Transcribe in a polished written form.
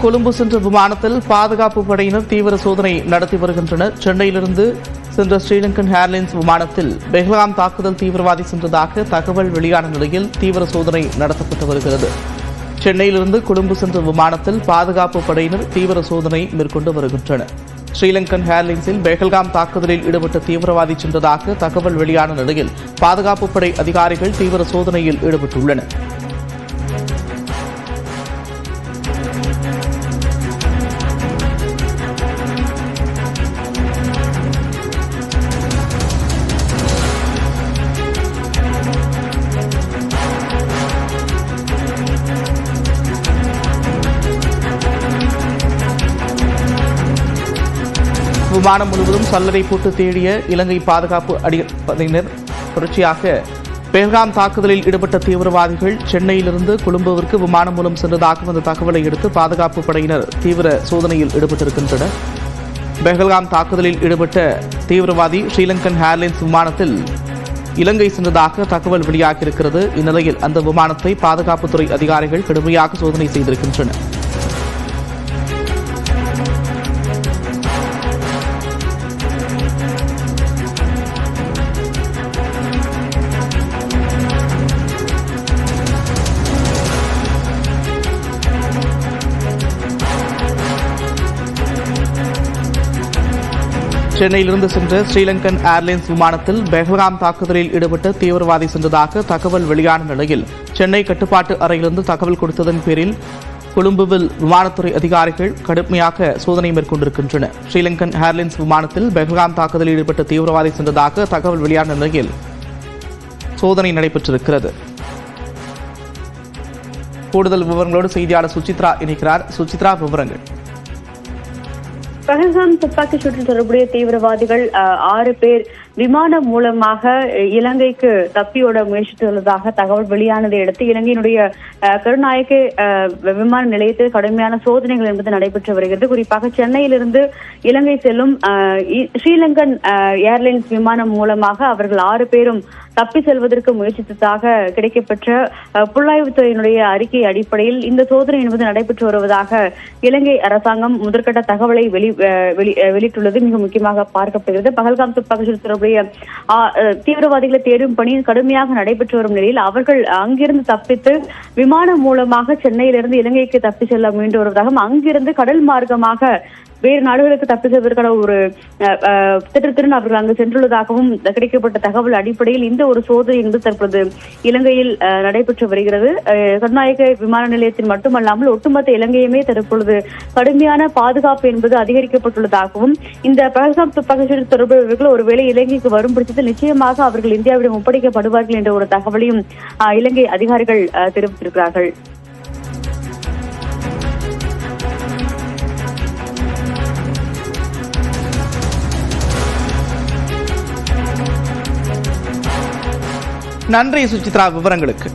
கொழும்பு சென்ற விமானத்தில் பாதுகாப்பு படையினர் தீவிர சோதனை நடத்தி வருகின்றனர். சென்னையிலிருந்து சென்ற ஸ்ரீலங்கன் ஏர்லைன்ஸ் விமானத்தில் பெஹல்காம் தாக்குதல் தீவிரவாதி சென்றதாக தகவல் வெளியான நிலையில் தீவிர சோதனை நடத்தப்பட்டு வருகிறது. சென்னையிலிருந்து கொழும்பு சென்ற விமானத்தில் பாதுகாப்பு படையினர் தீவிர சோதனை மேற்கொண்டு வருகின்றனர். ஸ்ரீலங்கன் ஏர்லைன்ஸில் பெஹல்காம் தாக்குதலில் ஈடுபட்ட தீவிரவாதி சென்றதாக தகவல் வெளியான நிலையில் பாதுகாப்பு படை அதிகாரிகள் தீவிர சோதனையில் ஈடுபட்டுள்ளனர். விமானம் முழுவதும் சல்லடை போட்டு தேடிய இலங்கை பாதுகாப்பு படையினர் தொடர்ச்சியாக பெஹல்காம் தாக்குதலில் ஈடுபட்ட தீவிரவாதிகள் சென்னையிலிருந்து கொழும்புவிற்கு விமானம் மூலம் சென்றதாக வந்த தகவலை அடுத்து பாதுகாப்பு படையினர் தீவிர சோதனையில் ஈடுபட்டிருக்கின்றனர். பெஹல்காம் தாக்குதலில் ஈடுபட்ட தீவிரவாதி ஸ்ரீலங்கன் ஏர்லைன்ஸ் விமானத்தில் இலங்கை சென்றதாக தகவல் வெளியாகியிருக்கிறது. இந்நிலையில் அந்த விமானத்தை பாதுகாப்புத்துறை அதிகாரிகள் கடுமையாக சோதனை செய்திருக்கின்றனர். சென்னையிலிருந்து சென்ற ஸ்ரீலங்கன் ஏர்லைன்ஸ் விமானத்தில் பெஹல்காம் தாக்குதலில் ஈடுபட்ட தீவிரவாதி சென்றதாக தகவல் வெளியான நிலையில் சென்னை கட்டுப்பாட்டு அறையிலிருந்து தகவல் கொடுத்ததன் பேரில் கொழும்புவில் விமானத்துறை அதிகாரிகள் கடுமையாக சோதனை மேற்கொண்டிருக்கின்றனர். ஸ்ரீலங்கன் ஏர்லைன்ஸ் விமானத்தில் பெஹல்காம் தாக்குதலில் ஈடுபட்ட தீவிரவாதி சென்றதாக தகவல் வெளியான நிலையில் சோதனை நடைபெற்றிருக்கிறது. கூடுதல் விவரங்களோடு செய்தியாளர் சுசித்ரா இணைக்கிறார். சுசித்ரா, விவரங்கள். பஹல்காம் துப்பாக்கி சூட்டில் தொடர்புடைய தீவிரவாதிகள் 6 பேர் விமானம் மூலமாக இலங்கைக்கு தப்பியோட முயற்சித்துள்ளதாக தகவல் வெளியானதை அடுத்து இலங்கையினுடைய கருநாயக்க விமான நிலையத்தில் கடுமையான சோதனைகள் என்பது நடைபெற்று வருகிறது. குறிப்பாக சென்னையிலிருந்து இலங்கை செல்லும் ஸ்ரீலங்கன் ஏர்லைன்ஸ் விமானம் மூலமாக அவர்கள் 6 பேரும் தப்பி செல்வதற்கு முயற்சித்ததாக கிடைக்கப்பெற்ற புலனாய்வுத்துறையினுடைய அறிக்கை அடிப்படையில் இந்த சோதனை என்பது நடைபெற்று வருவதாக இலங்கை அரசாங்கம் முதற்கட்ட தகவலை வெளியிட்டுள்ளது மிக முக்கியமாக பார்க்கப்படுகிறது. பஹல்காம் துப்பாக்கி தொடர்புடைய தீவிரவாதிகளை தேடும் பணி கடுமையாக நடைபெற்று வரும் நிலையில் அவர்கள் அங்கிருந்து தப்பித்து விமானம் மூலமாக சென்னையிலிருந்து இலங்கைக்கு தப்பி செல்ல முயன்று வருவதாகவும் அங்கிருந்து கடல் மார்க்கமாக வேறு நாடுகளுக்கு தப்பி செல்வதற்கான ஒரு திட்டத்துடன் அவர்கள் அங்கு சென்றுள்ளதாகவும் கிடைக்கப்பட்ட தகவல் அடிப்படையில் இந்த ஒரு சோதனை என்பது தற்போது இலங்கையில் நடைபெற்று வருகிறது. கருநாயக்க விமான நிலையத்தில் மட்டுமல்லாமல் ஒட்டுமொத்த இலங்கையுமே தற்பொழுது கடுமையான பாதுகாப்பு என்பது அதிகரிக்கப்பட்டுள்ளதாகவும் இந்த பஹல்காம் துப்பாக்கி தொடர்புகள் ஒருவேளை இலங்கைக்கு வரும் பட்சத்தில் நிச்சயமாக அவர்கள் இந்தியாவிடம் ஒப்படைக்கப்படுவார்கள் என்ற ஒரு தகவலையும் இலங்கை அதிகாரிகள் தெரிவித்திருக்கிறார்கள். நன்றி சுசித்ரா, விவரங்களுக்கு.